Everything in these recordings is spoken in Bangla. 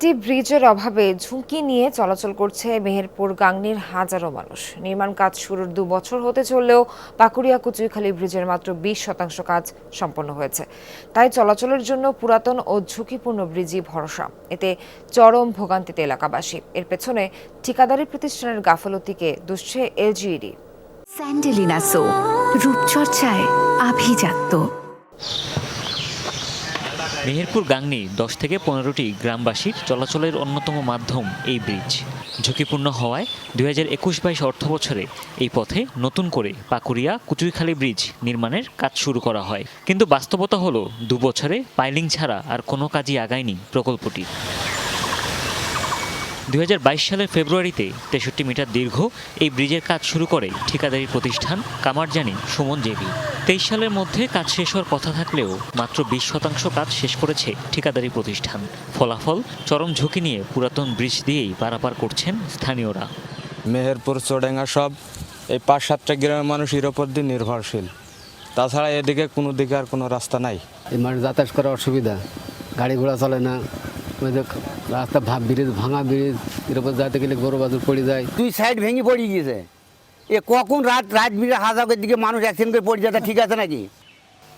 একটি ব্রিজের অভাবে ঝুঁকি নিয়ে চলাচল করছে মেহেরপুর গাংনীর হাজারো মানুষ। নির্মাণ কাজ শুরুর 2 বছর হতে চললেও পাকুড়িয়া কুচুইখালী ব্রিজের মাত্র 20% কাজ সম্পন্ন হয়েছে। তাই চলাচলের জন্য পুরাতন ও ঝুঁকিপূর্ণ ব্রিজই ভরসা। এতে চরম ভোগান্তিতে এলাকাবাসী। এর পেছনে ঠিকাদারি প্রতিষ্ঠানের গাফলতিকে দুষছে এলজিইডি। স্যান্ডেলিনা সো রূপচর্চায় আভিজাত্য। মেহেরপুর গাংনী 10 থেকে 15টি গ্রামবাসীর চলাচলের অন্যতম মাধ্যম এই ব্রিজ। ঝুঁকিপূর্ণ হওয়ায় 2021-22 অর্থবছরে এই পথে নতুন করে পাকুড়িয়া কুচুইখালী ব্রিজ নির্মাণের কাজ শুরু করা হয়। কিন্তু বাস্তবতা হলো 2 বছরে পাইলিং ছাড়া আর কোনো কাজই আগায়নি প্রকল্পটি। 2022 সালের ফেব্রুয়ারিতে 63 মিটার দীর্ঘ এই ব্রিজের কাজ শুরু করে ঠিকাদারি প্রতিষ্ঠান কামারজানি সুমন জেবি। 23 সালের মধ্যে কাজ শেষ হওয়ার কথা থাকলেও মাত্র 20% কাজ শেষ করেছে ঠিকাদারি প্রতিষ্ঠান। ফলাফল চরম ঝুঁকি নিয়ে পুরাতন ব্রিজ দিয়েই পারাপার করছেন স্থানীয়রা। মেহেরপুর চোডাঙ্গা সব এই 5-7টা গ্রামের মানুষ এর ওপর দিয়ে নির্ভরশীল। তাছাড়া এদিকে কোনো দিকে আর কোনো রাস্তা নাই। এই মানে যাতায়াত করার অসুবিধা, গাড়ি ঘোড়া চলে না, রাস্তা ব্রিজ ভাঙা ব্রিজ, এর উপর যাতে গেলে গরু বাছুর পড়ে যায়। 2 সাইড ভেঙে পড়ে গিয়েছে। এ কখন রাত ব্রিজে হাজারের দিকে মানুষ অ্যাক্সিডেন্ট করে পড়ে যাতে ঠিক আছে নাকি?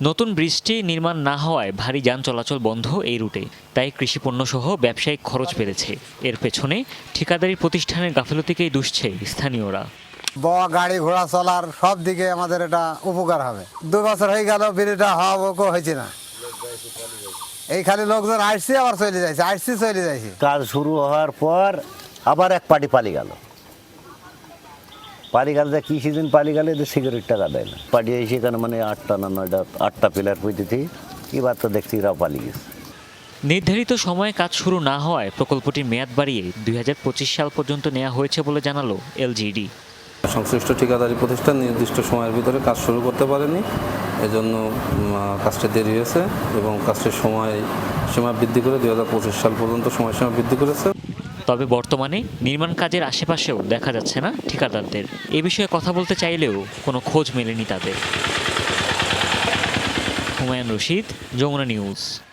নতুন ব্রিজটি নির্মাণ না হওয়ায় ভারী যান চলাচল বন্ধ এই রুটে। তাই কৃষিপণ্য সহ ব্যবসায়িক খরচ বেড়েছে। এর পেছনে ঠিকাদারি প্রতিষ্ঠানের গাফিলতিকেই দুষছে স্থানীয়রা। বড় গাড়ি ঘোড়া চলার সব দিকে আমাদের এটা উপকার হবে। 2 বছর হয়ে গেল ব্রিজটা হওয়া হয়েছে না। এই খালি লোকজন আসছে আবার চলে যাচ্ছে। কাজ শুরু হওয়ার পর আবার এক পার্টি পালিয়ে গেল যে কি সিজন পালিয়ে গেলে এদের সিকিউরিটি টাকা দেয় না। পার্টি এসে এখানে মানে 8টা না 9টা পিলার পইতেছি, এবার তো দেখছি এরাও পালিয়ে গেছে। নির্ধারিত সময়ে কাজ শুরু না হওয়ায় প্রকল্পটির মেয়াদ বাড়িয়ে 2025 সাল পর্যন্ত নেওয়া হয়েছে বলে জানালো এলজিইডি। সংশ্লিষ্ট ঠিকাদারি প্রতিষ্ঠান নির্দিষ্ট সময়ের ভিতরে কাজ শুরু করতে পারেনি, এজন্য কাজটা দেরি হয়েছে এবং কাজটির সীমা বৃদ্ধি করে 2025 সাল পর্যন্ত সময়সীমা বৃদ্ধি করেছে। তবে বর্তমানে নির্মাণ কাজের আশেপাশেও দেখা যাচ্ছে না ঠিকাদারদের। এ বিষয়ে কথা বলতে চাইলেও কোনো খোঁজ মেলেনি তাদের। হুমায়ুন রশিদ, যমুনা নিউজ।